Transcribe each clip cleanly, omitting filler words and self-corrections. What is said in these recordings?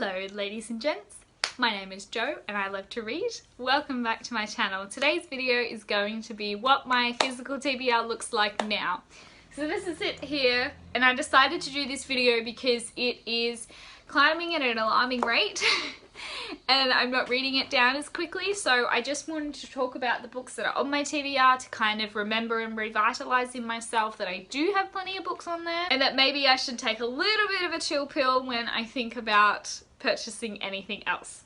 Hello ladies and gents, my name is Jo and I love to read. Welcome back to my channel. Today's video is going to be what my physical TBR looks like now. So this is it here, and I decided to do this video because it is climbing at an alarming rate and I'm not reading it down as quickly, so I just wanted to talk about the books that are on my TBR to kind of remember and revitalise in myself that I do have plenty of books on there, and that maybe I should take a little bit of a chill pill when I think about purchasing anything else.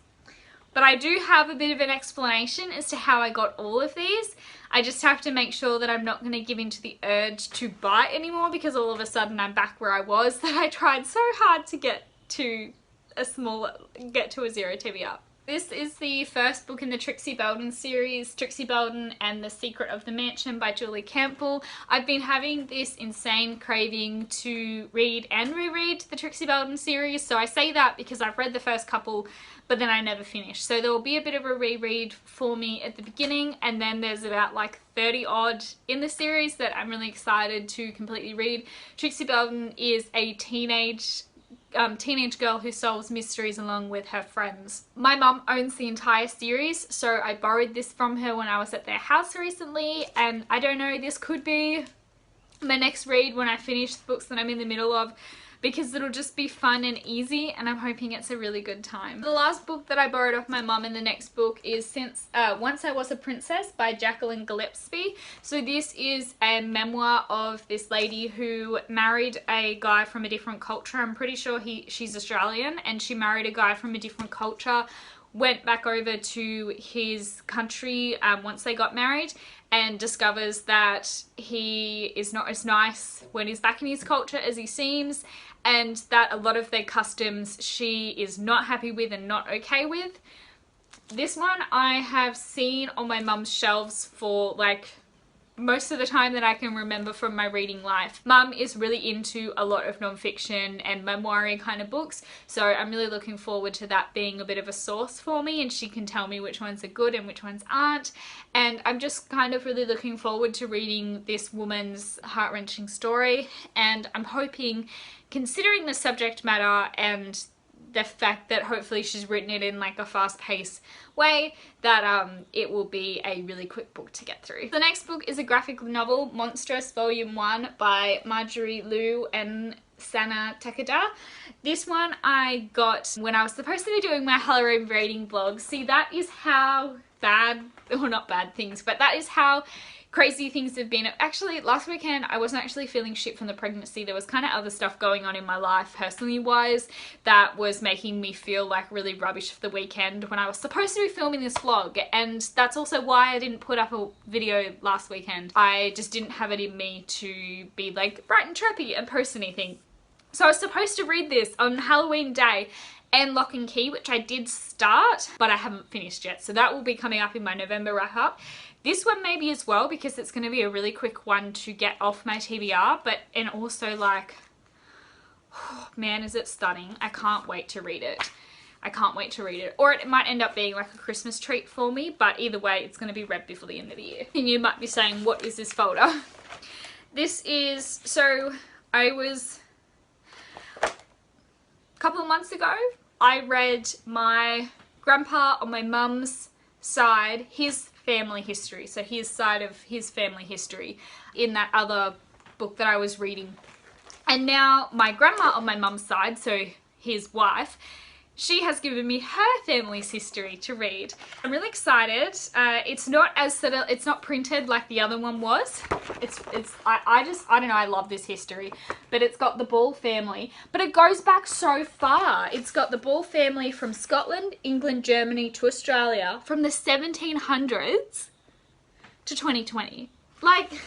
But I do have a bit of an explanation as to how I got all of these. I just have to make sure that I'm not going to give in to the urge to buy anymore, because all of a sudden I'm back where I was that I tried so hard to get to a zero TBR. This is the first book in the Trixielden series, Trixielden and the Secret of the Mansion by Julie Campbell. I've been having this insane craving to read and reread the Trixielden series, so I say that because I've read the first couple but then I never finished. So there will be a bit of a reread for me at the beginning, and then there's about like 30 odd in the series that I'm really excited to completely read. Trixielden is a teenage girl who solves mysteries along with her friends. My mum owns the entire series, so I borrowed this from her when I was at their house recently, and I don't know, this could be my next read when I finish the books that I'm in the middle of, because it'll just be fun and easy, and I'm hoping it's a really good time. The last book that I borrowed off my mum, and the next book is Once I Was a Princess by Jacqueline Gillespie. So this is a memoir of this lady who married a guy from a different culture. I'm pretty sure she's Australian, and she married a guy from a different culture, went back over to his country once they got married, and discovers that he is not as nice when he's back in his culture as he seems, and that a lot of their customs she is not happy with and not okay with. This one I have seen on my mum's shelves for like most of the time that I can remember from my reading life. Mum is really into a lot of non-fiction and memoiry kind of books, so I'm really looking forward to that being a bit of a source for me, and she can tell me which ones are good and which ones aren't. And I'm just kind of really looking forward to reading this woman's heart-wrenching story, and I'm hoping, considering the subject matter and the fact that hopefully she's written it in like a fast-paced way, that it will be a really quick book to get through. The next book is a graphic novel, Monstrous Volume 1 by Marjorie Liu and Sana Takeda. This one I got when I was supposed to be doing my Halloween reading vlog. See, that is how bad, or not bad things, but that is how crazy things have been. Actually, last weekend I wasn't actually feeling shit from the pregnancy. There was kind of other stuff going on in my life personally wise that was making me feel like really rubbish for the weekend when I was supposed to be filming this vlog, and that's also why I didn't put up a video last weekend. I just didn't have it in me to be like bright and chirpy and post anything. So I was supposed to read this on Halloween Day and Lock and Key, which I did start, but I haven't finished yet. So that will be coming up in my November wrap up. This one maybe as well, because it's going to be a really quick one to get off my TBR, and also like, oh, man, is it stunning. I can't wait to read it. I can't wait to read it. Or it might end up being like a Christmas treat for me, but either way, it's going to be read before the end of the year. And you might be saying, what is this folder? This is, so I was, a couple of months ago, I read my grandpa on my mum's side, his family history, so his side of his family history in that other book that I was reading. And now my grandma on my mum's side, so his wife, she has given me her family's history to read. I'm really excited. It's not as it's not printed like the other one was. I don't know, I love this history. But it's got the Ball family, but it goes back so far. It's got the Ball family from Scotland, England, Germany to Australia from the 1700s to 2020. Like,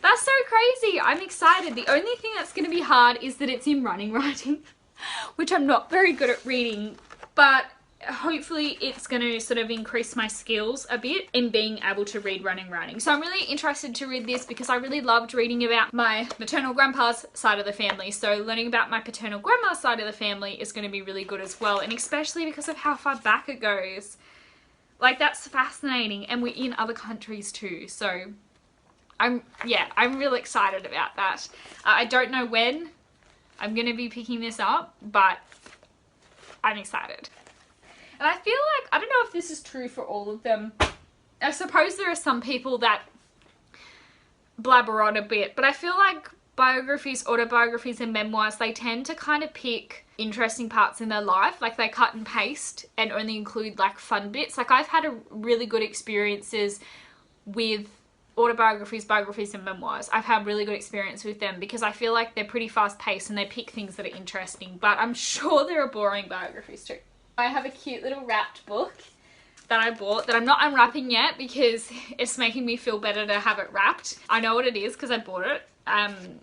that's so crazy. I'm excited. The only thing that's going to be hard is that it's in running writing, which I'm not very good at reading, but hopefully it's going to sort of increase my skills a bit in being able to read running writing. So I'm really interested to read this because I really loved reading about my maternal grandpa's side of the family. So learning about my paternal grandma's side of the family is going to be really good as well, and especially because of how far back it goes. Like, that's fascinating, and we're in other countries too, so I'm really excited about that. I don't know when I'm going to be picking this up, but I'm excited. And I feel like, I don't know if this is true for all of them. I suppose there are some people that blabber on a bit, but I feel like biographies, autobiographies and memoirs, they tend to kind of pick interesting parts in their life. Like they cut and paste and only include like fun bits. Like I've had really good experiences with autobiographies, biographies and memoirs. I've had really good experience with them because I feel like they're pretty fast paced and they pick things that are interesting, but I'm sure there are boring biographies too. I have a cute little wrapped book that I bought that I'm not unwrapping yet because it's making me feel better to have it wrapped. I know what it is because I bought it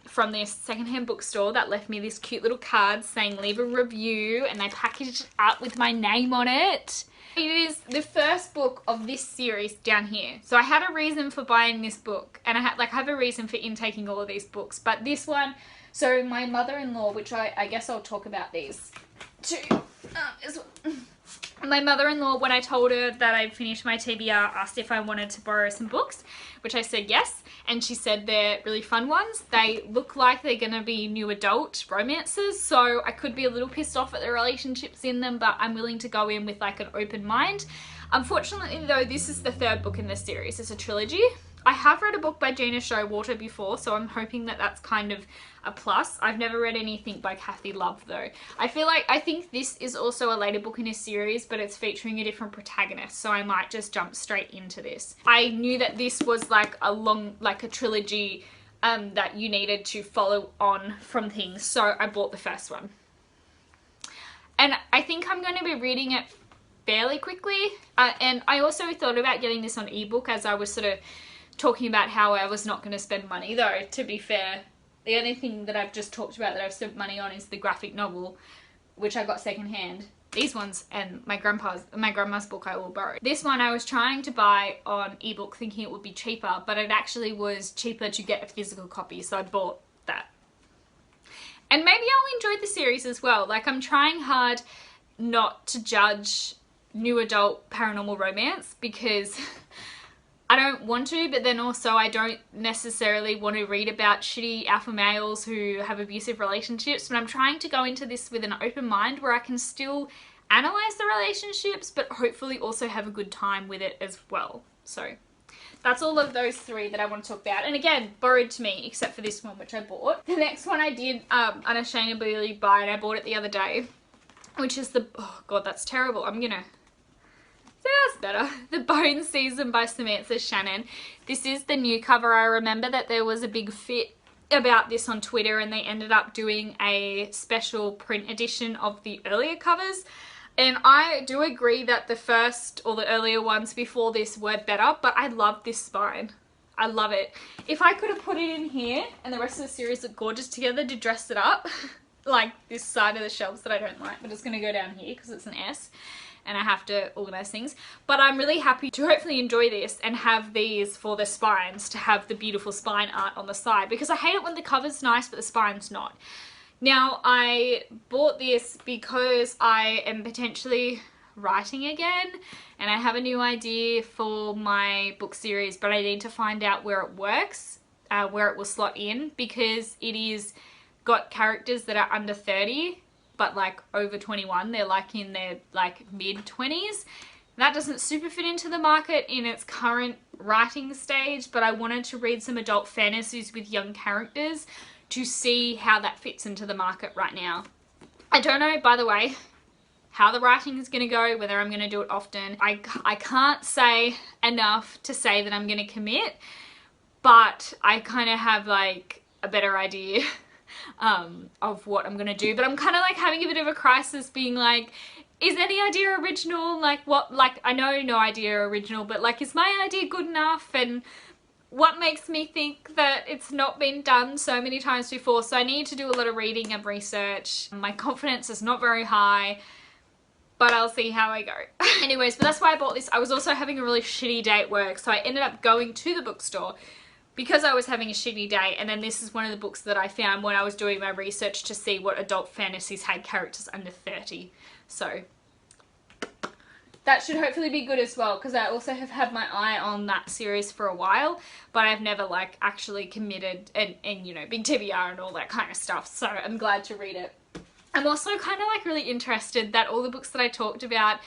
from this secondhand bookstore that left me this cute little card saying leave a review, and they packaged it up with my name on it. It is the first book of this series down here. So I had a reason for buying this book, and I have a reason for intaking all of these books, but this one, so my mother-in-law, which I guess I'll talk about these too. My mother-in-law, when I told her that I'd finished my TBR, asked if I wanted to borrow some books, which I said yes, and she said they're really fun ones. They look like they're going to be new adult romances, so I could be a little pissed off at the relationships in them, but I'm willing to go in with like an open mind. Unfortunately though, this is the third book in this series. It's a trilogy. I have read a book by Gina Showalter before, so I'm hoping that that's kind of a plus. I've never read anything by Kathy Love though. I think this is also a later book in a series, but it's featuring a different protagonist, so I might just jump straight into this. I knew that this was like a trilogy that you needed to follow on from things, so I bought the first one. And I think I'm going to be reading it fairly quickly, and I also thought about getting this on ebook as I was sort of talking about how I was not going to spend money, though, to be fair. The only thing that I've just talked about that I've spent money on is the graphic novel, which I got secondhand. These ones and my grandma's book I all borrowed. This one I was trying to buy on ebook thinking it would be cheaper, but it actually was cheaper to get a physical copy, so I bought that. And maybe I'll enjoy the series as well. Like, I'm trying hard not to judge new adult paranormal romance because I don't want to, but then also I don't necessarily want to read about shitty alpha males who have abusive relationships, but I'm trying to go into this with an open mind where I can still analyze the relationships, but hopefully also have a good time with it as well. So that's all of those three that I want to talk about. And again, borrowed to me, except for this one, which I bought. The next one I did unashamedly buy, and I bought it the other day, which is the, oh god, that's terrible. I'm gonna, that's better. The Bone Season by Samantha Shannon. This is the new cover. I remember that there was a big fit about this on Twitter, and they ended up doing a special print edition of the earlier covers. And I do agree that the first, or the earlier ones before this, were better, but I love this spine. I love it. If I could have put it in here and the rest of the series look gorgeous together to dress it up, like this side of the shelves that I don't like, but it's going to go down here because it's an S and I have to organize things. But I'm really happy to hopefully enjoy this and have these for the spines, to have the beautiful spine art on the side, because I hate it when the cover's nice but the spine's not. Now, I bought this because I am potentially writing again and I have a new idea for my book series, but I need to find out where it works, where it will slot in, because it is got characters that are under 30 but like over 21. They're like in their like mid-20s. That doesn't super fit into the market in its current writing stage, but I wanted to read some adult fantasies with young characters to see how that fits into the market right now. I don't know, by the way, how the writing is going to go, whether I'm going to do it often. I can't say enough to say that I'm going to commit, but I kind of have like a better idea of what I'm going to do. But I'm kind of like having a bit of a crisis, being like, is any idea original? Like what, like I know no idea original, but like is my idea good enough? And what makes me think that it's not been done so many times before? So I need to do a lot of reading and research. My confidence is not very high, but I'll see how I go. Anyways, but that's why I bought this. I was also having a really shitty day at work, so I ended up going to the bookstore because I was having a shitty day, and then this is one of the books that I found when I was doing my research to see what adult fantasies had characters under 30. So that should hopefully be good as well, because I also have had my eye on that series for a while, but I've never like actually committed and you know, big TBR and all that kind of stuff, so I'm glad to read it. I'm also kind of like really interested that all the books that I talked about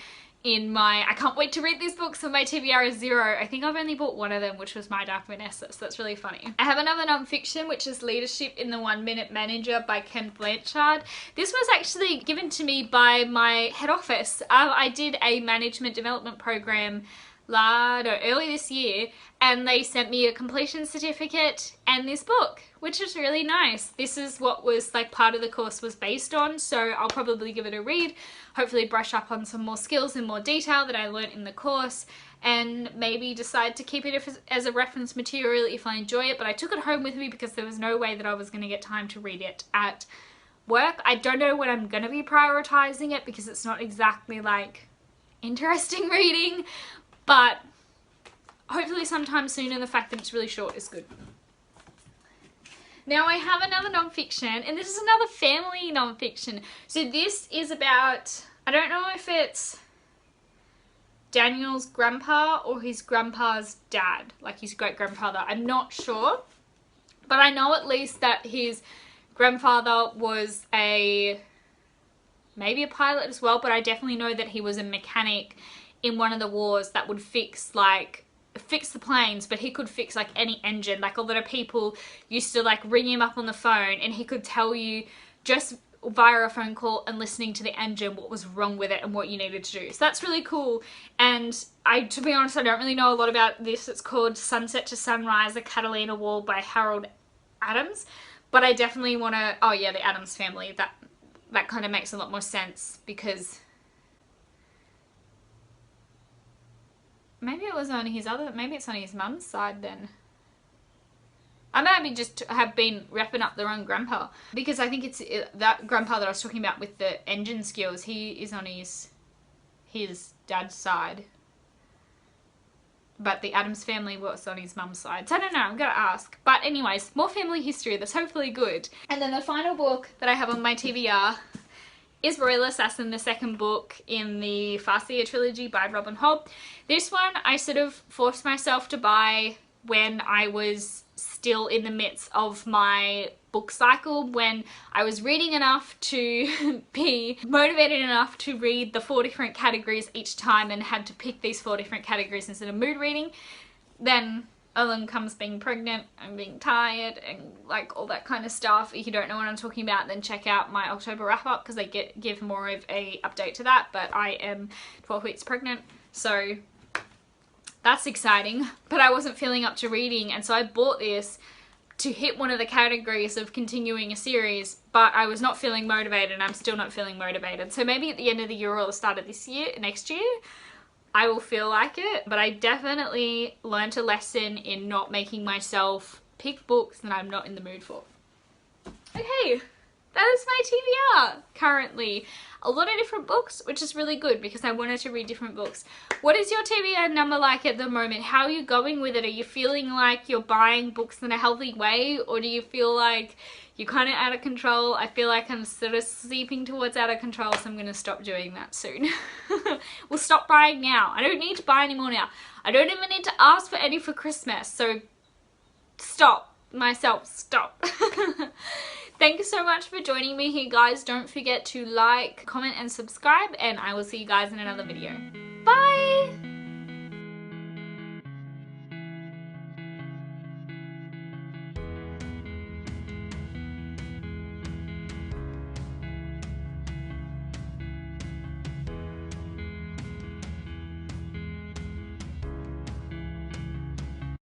in my I can't wait to read these books on my TBR is 0. I think I've only bought one of them, which was My Dark Vanessa, so that's really funny. I have another non-fiction, which is Leadership in the 1 Minute Manager by Ken Blanchard. This was actually given to me by my head office. I did a management development program early this year, and they sent me a completion certificate and this book, which is really nice. This is what was like part of the course was based on, so I'll probably give it a read, hopefully brush up on some more skills in more detail that I learned in the course, and maybe decide to keep it as a reference material if I enjoy it. But I took it home with me because there was no way that I was going to get time to read it at work. I don't know when I'm going to be prioritizing it because it's not exactly like interesting reading, but hopefully sometime soon, and the fact that it's really short is good. Now I have another non-fiction, and this is another family non-fiction. So this is about, I don't know if it's Daniel's grandpa or his grandpa's dad, like his great-grandfather. I'm not sure, but I know at least that his grandfather was maybe a pilot as well, but I definitely know that he was a mechanic in one of the wars that would fix the planes, but he could fix like any engine. Like a lot of people used to like ring him up on the phone and he could tell you just via a phone call and listening to the engine what was wrong with it and what you needed to do. So that's really cool. And to be honest, I don't really know a lot about this. It's called Sunset to Sunrise, A Catalina War by Harold Adams, but I definitely want to, oh yeah, the Adams family, that kind of makes a lot more sense, because maybe it was on his maybe it's on his mum's side then. I maybe just have been wrapping up the wrong grandpa, because I think it's that grandpa that I was talking about with the engine skills, he is on his dad's side. But the Addams family was on his mum's side. So I don't know, I'm gonna ask. But anyways, more family history, that's hopefully good. And then the final book that I have on my TBR is Royal Assassin, the second book in the Farseer trilogy by Robin Hobb. This one I sort of forced myself to buy when I was still in the midst of my book cycle, when I was reading enough to be motivated enough to read the 4 different categories each time and had to pick these 4 different categories instead of mood reading. Then along comes being pregnant and being tired and like all that kind of stuff. If you don't know what I'm talking about, then check out my October wrap up, because I give more of a update to that. But I am 12 weeks pregnant, so that's exciting. But I wasn't feeling up to reading, and so I bought this to hit one of the categories of continuing a series, but I was not feeling motivated, and I'm still not feeling motivated. So maybe at the end of the year or the start of next year, I will feel like it. But I definitely learned a lesson in not making myself pick books that I'm not in the mood for. Okay, that is my TBR currently. A lot of different books, which is really good because I wanted to read different books. What is your TBR number like at the moment? How are you going with it? Are you feeling like you're buying books in a healthy way, or do you feel like you're kind of out of control? I feel like I'm sort of seeping towards out of control, so I'm going to stop doing that soon. We'll stop buying now. I don't need to buy anymore now. I don't even need to ask for any for Christmas, so stop. Stop. Thank you so much for joining me here, guys. Don't forget to like, comment, and subscribe, and I will see you guys in another video. Bye!